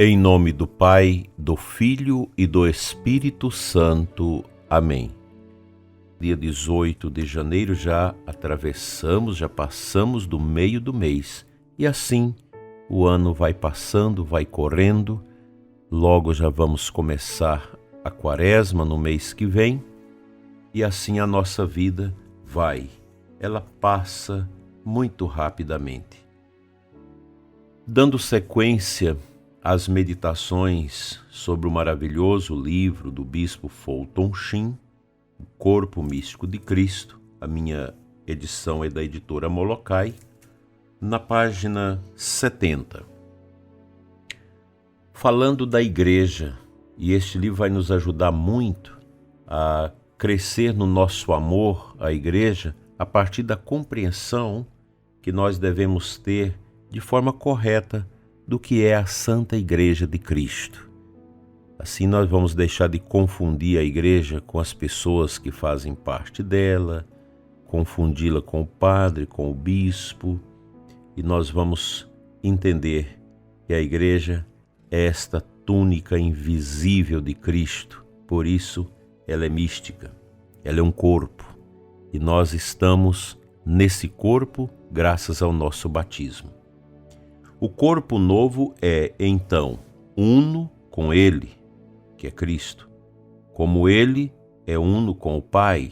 Em nome do Pai, do Filho e do Espírito Santo. Amém. Dia 18 de janeiro já atravessamos, já passamos do meio do mês. E assim o ano vai passando, vai correndo. Logo já vamos começar a quaresma no mês que vem. E assim a nossa vida vai. Ela passa muito rapidamente. Dando sequência às meditações sobre o maravilhoso livro do bispo Fulton Sheen, O Corpo Místico de Cristo, a minha edição é da editora Molokai, na página 70. Falando da igreja, e este livro vai nos ajudar muito a crescer no nosso amor à igreja a partir da compreensão que nós devemos ter de forma correta do que é a Santa Igreja de Cristo. Assim nós vamos deixar de confundir a igreja com as pessoas que fazem parte dela, confundi-la com o padre, com o bispo, e nós vamos entender que a igreja é esta túnica invisível de Cristo, por isso ela é mística, ela é um corpo, e nós estamos nesse corpo graças ao nosso batismo. O corpo novo é, então, uno com Ele, que é Cristo, como Ele é uno com o Pai.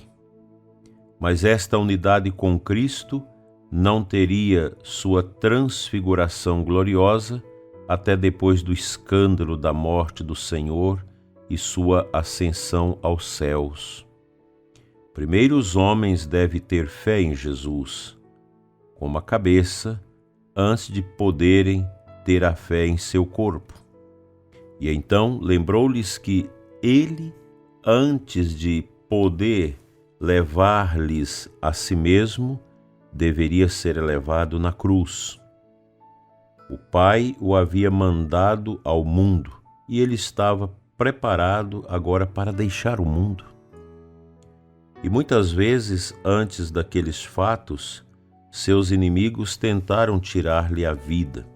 Mas esta unidade com Cristo não teria sua transfiguração gloriosa até depois do escândalo da morte do Senhor e sua ascensão aos céus. Primeiro os homens devem ter fé em Jesus, como a cabeça, antes de poderem ter a fé em seu corpo. E então lembrou-lhes que ele, antes de poder levar-lhes a si mesmo, deveria ser elevado na cruz. O Pai o havia mandado ao mundo e ele estava preparado agora para deixar o mundo. E muitas vezes, antes daqueles fatos, seus inimigos tentaram tirar-lhe a vida.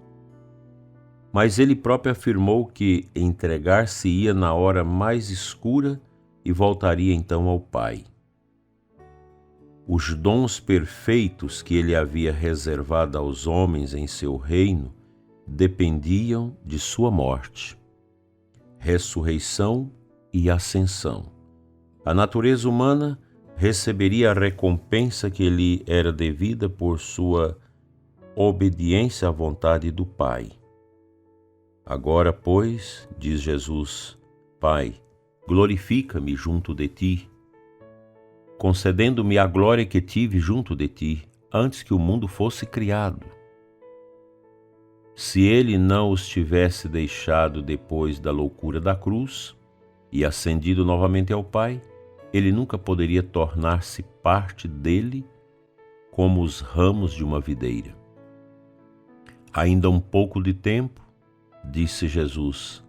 Mas ele próprio afirmou que entregar-se-ia na hora mais escura e voltaria então ao Pai. Os dons perfeitos que ele havia reservado aos homens em seu reino dependiam de sua morte, ressurreição e ascensão. A natureza humana receberia a recompensa que lhe era devida por sua obediência à vontade do Pai. Agora, pois, diz Jesus, Pai, glorifica-me junto de ti, concedendo-me a glória que tive junto de ti, antes que o mundo fosse criado. Se ele não os tivesse deixado depois da loucura da cruz e ascendido novamente ao Pai, ele nunca poderia tornar-se parte dele como os ramos de uma videira. Ainda um pouco de tempo, disse Jesus,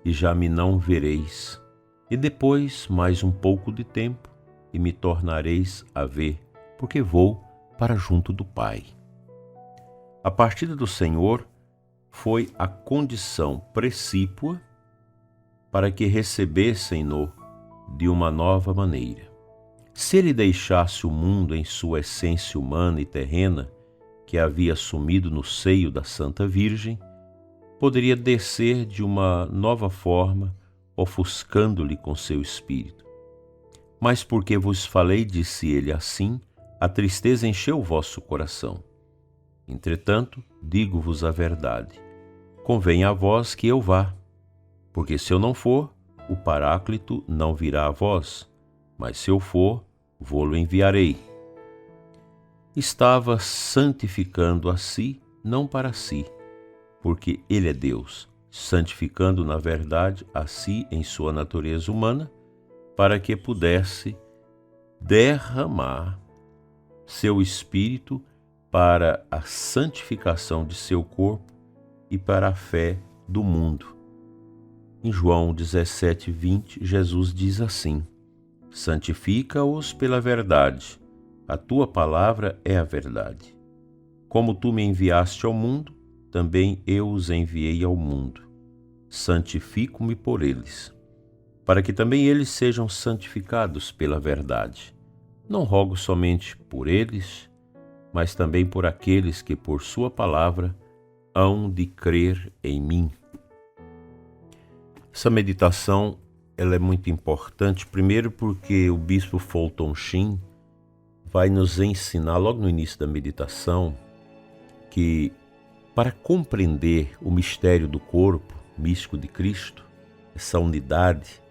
e já me não vereis, e depois mais um pouco de tempo, e me tornareis a ver, porque vou para junto do Pai. A partida do Senhor foi a condição precípua para que recebessem-no de uma nova maneira. Se ele deixasse o mundo em sua essência humana e terrena, que havia assumido no seio da Santa Virgem, poderia descer de uma nova forma, ofuscando-lhe com seu espírito. Mas porque vos falei, disse ele assim, a tristeza encheu o vosso coração. Entretanto, digo-vos a verdade. Convém a vós que eu vá, porque se eu não for, o Paráclito não virá a vós, mas se eu for, vô-lo enviarei. Estava santificando a si, não para si, porque ele é Deus, santificando na verdade a si em sua natureza humana, para que pudesse derramar seu Espírito para a santificação de seu corpo e para a fé do mundo. Em João 17:20, Jesus diz assim, santifica-os pela verdade, a tua palavra é a verdade. Como tu me enviaste ao mundo, também eu os enviei ao mundo. santifico-me por eles, para que também eles sejam santificados pela verdade. Não rogo somente por eles, mas também por aqueles que por sua palavra hão de crer em mim. Essa meditação ela é muito importante, primeiro porque o bispo Fulton Sheen vai nos ensinar logo no início da meditação que para compreender o mistério do corpo místico de Cristo, essa unidade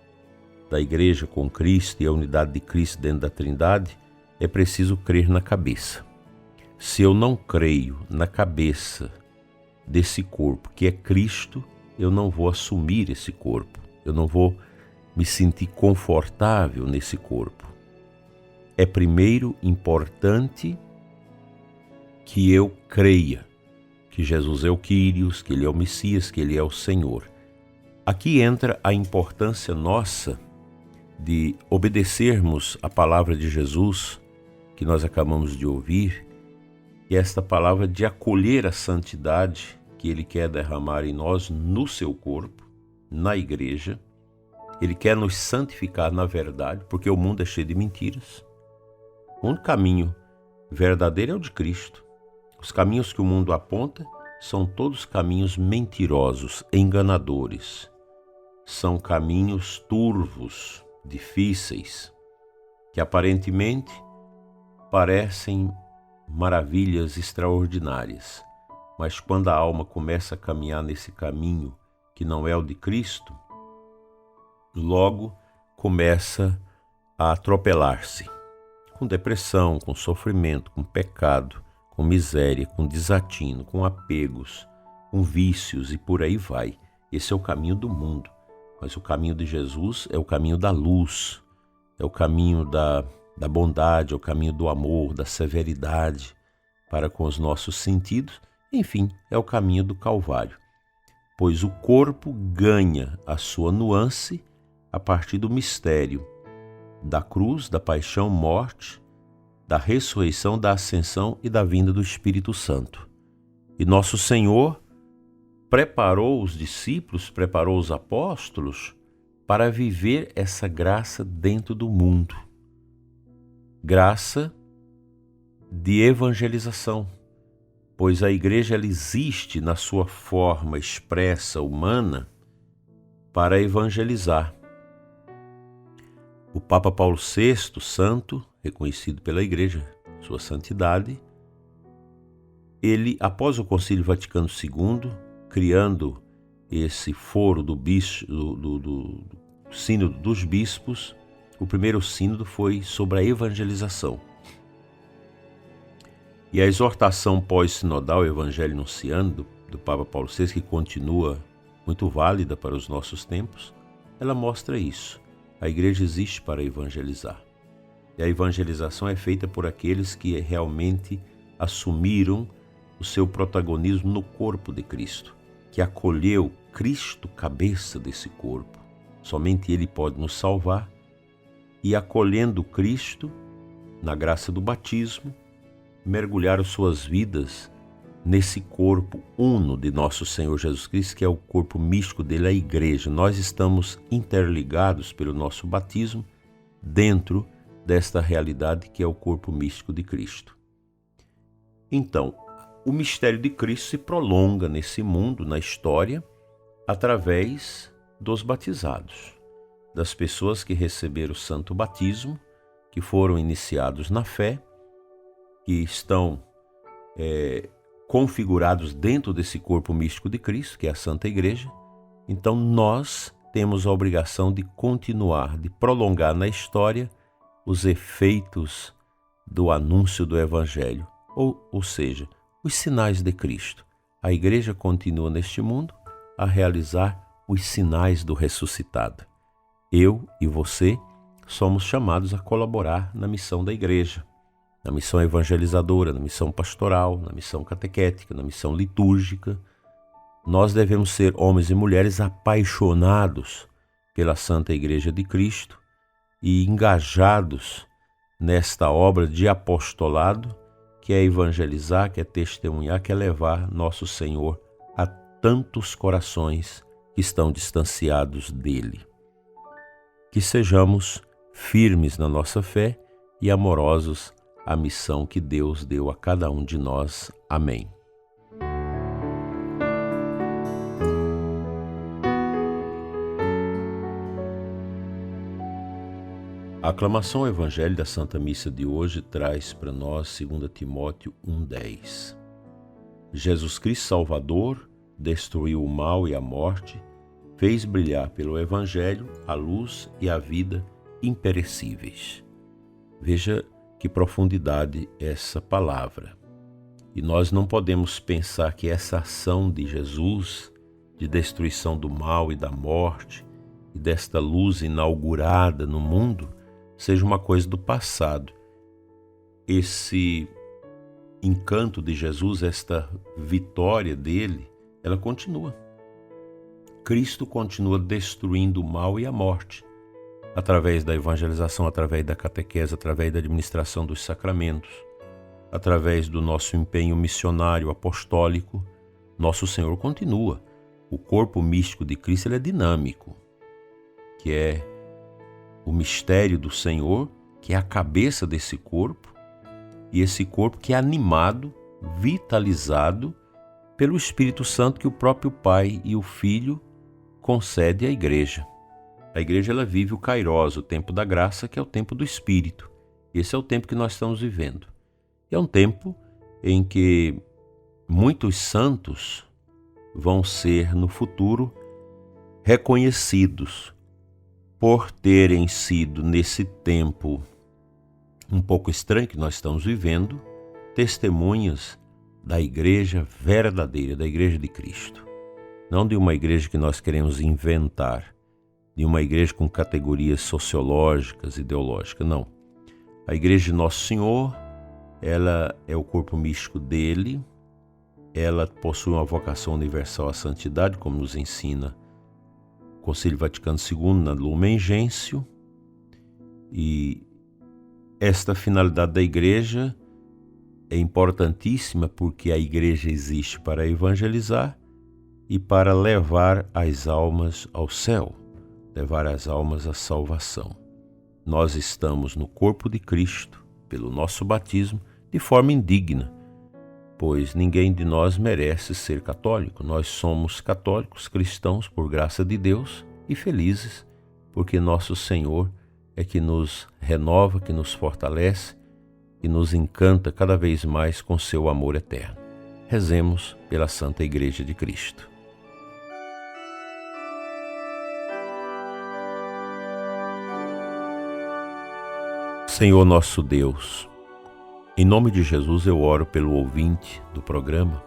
da igreja com Cristo e a unidade de Cristo dentro da Trindade, é preciso crer na cabeça. Se eu não creio na cabeça desse corpo, que é Cristo, eu não vou assumir esse corpo, eu não vou me sentir confortável nesse corpo. É primeiro importante que eu creia que Jesus é o Quírios, que Ele é o Messias, que Ele é o Senhor. Aqui entra a importância nossa de obedecermos a palavra de Jesus, que nós acabamos de ouvir, e esta palavra de acolher a santidade que Ele quer derramar em nós, no seu corpo, na igreja. Ele quer nos santificar na verdade, porque o mundo é cheio de mentiras. O único caminho verdadeiro é o de Cristo. Os caminhos que o mundo aponta são todos caminhos mentirosos, enganadores. São caminhos turvos, difíceis, que aparentemente parecem maravilhas extraordinárias. Mas quando a alma começa a caminhar nesse caminho que não é o de Cristo, logo começa a atropelar-se, com depressão, com sofrimento, com pecado, com miséria, com desatino, com apegos, com vícios e por aí vai. Esse é o caminho do mundo, mas o caminho de Jesus é o caminho da luz, é o caminho da bondade, é o caminho do amor, da severidade para com os nossos sentidos, enfim, é o caminho do Calvário, pois o corpo ganha a sua nuance a partir do mistério da cruz, da paixão, morte, da ressurreição, da ascensão e da vinda do Espírito Santo. E nosso Senhor preparou os discípulos, preparou os apóstolos para viver essa graça dentro do mundo. Graça de evangelização, pois a igreja ela existe na sua forma expressa, humana, para evangelizar. O Papa Paulo VI, santo, reconhecido pela Igreja, sua santidade, ele, após o Concílio Vaticano II, criando esse foro do sínodo dos bispos, o primeiro sínodo foi sobre a evangelização. E a exortação pós-sinodal Evangelho Nunciando, do Papa Paulo VI, que continua muito válida para os nossos tempos, ela mostra isso. A igreja existe para evangelizar. E a evangelização é feita por aqueles que realmente assumiram o seu protagonismo no corpo de Cristo, que acolheu Cristo, cabeça desse corpo. Somente Ele pode nos salvar. E acolhendo Cristo, na graça do batismo, mergulharam suas vidas nesse corpo uno de nosso Senhor Jesus Cristo, que é o corpo místico dele, a igreja. Nós estamos interligados pelo nosso batismo dentro desta realidade que é o corpo místico de Cristo. Então, o mistério de Cristo se prolonga nesse mundo, na história, através dos batizados, das pessoas que receberam o santo batismo, que foram iniciados na fé, que estão configurados dentro desse corpo místico de Cristo, que é a Santa Igreja. Então nós temos a obrigação de continuar, de prolongar na história os efeitos do anúncio do Evangelho, ou seja, os sinais de Cristo. A Igreja continua neste mundo a realizar os sinais do ressuscitado. Eu e você somos chamados a colaborar na missão da Igreja, na missão evangelizadora, na missão pastoral, na missão catequética, na missão litúrgica. Nós devemos ser homens e mulheres apaixonados pela Santa Igreja de Cristo e engajados nesta obra de apostolado, que é evangelizar, que é testemunhar, que é levar nosso Senhor a tantos corações que estão distanciados dele. Que sejamos firmes na nossa fé e amorosos à missão que Deus deu a cada um de nós. Amém. A aclamação ao Evangelho da Santa Missa de hoje traz para nós 2 Timóteo 1,10. Jesus Cristo Salvador destruiu o mal e a morte, fez brilhar pelo Evangelho a luz e a vida imperecíveis. Veja que profundidade essa palavra. E nós não podemos pensar que essa ação de Jesus, de destruição do mal e da morte, e desta luz inaugurada no mundo, seja uma coisa do passado. Esse encanto de Jesus, esta vitória dele, ela continua. Cristo continua destruindo o mal e a morte, através da evangelização, através da catequese, através da administração dos sacramentos, através do nosso empenho missionário, apostólico. Nosso Senhor continua. O corpo místico de Cristo ele é dinâmico, que é o mistério do Senhor, que é a cabeça desse corpo, e esse corpo que é animado, vitalizado pelo Espírito Santo que o próprio Pai e o Filho concede à Igreja. A Igreja ela vive o Kairos, o tempo da graça, que é o tempo do Espírito. Esse é o tempo que nós estamos vivendo. E é um tempo em que muitos santos vão ser, no futuro, reconhecidos por terem sido, nesse tempo um pouco estranho que nós estamos vivendo, testemunhas da igreja verdadeira, da igreja de Cristo. Não de uma igreja que nós queremos inventar, de uma igreja com categorias sociológicas, ideológicas, não. A igreja de Nosso Senhor, ela é o corpo místico dele, ela possui uma vocação universal à santidade, como nos ensina Concílio Vaticano II na Lumen Gentium, e esta finalidade da igreja é importantíssima porque a igreja existe para evangelizar e para levar as almas ao céu, levar as almas à salvação. Nós estamos no corpo de Cristo, pelo nosso batismo, de forma indigna, pois ninguém de nós merece ser católico. Nós somos católicos, cristãos, por graça de Deus, e felizes, porque nosso Senhor é que nos renova, que nos fortalece, que nos encanta cada vez mais com seu amor eterno. Rezemos pela Santa Igreja de Cristo. Senhor nosso Deus, em nome de Jesus eu oro pelo ouvinte do programa,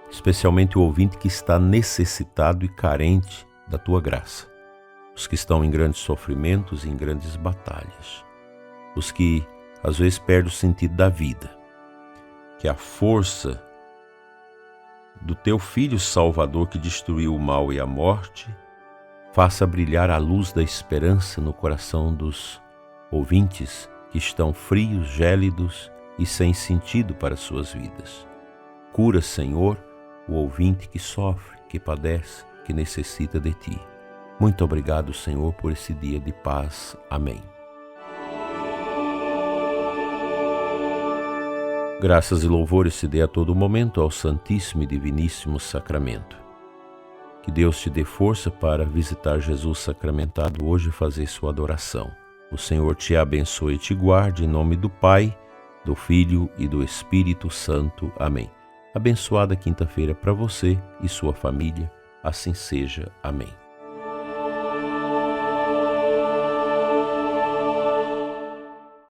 especialmente o ouvinte que está necessitado e carente da Tua graça. Os que estão em grandes sofrimentos e em grandes batalhas. Os que às vezes perdem o sentido da vida. Que a força do Teu Filho Salvador que destruiu o mal e a morte faça brilhar a luz da esperança no coração dos ouvintes que estão frios, gélidos e sem sentido para suas vidas. Cura, Senhor, o ouvinte que sofre, que padece, que necessita de Ti. Muito obrigado, Senhor, por esse dia de paz. Amém. Graças e louvores se dê a todo momento ao Santíssimo e Diviníssimo Sacramento. Que Deus te dê força para visitar Jesus sacramentado hoje e fazer sua adoração. O Senhor te abençoe e te guarde, em nome do Pai, do Filho e do Espírito Santo. Amém. Abençoada quinta-feira para você e sua família. Assim seja. Amém.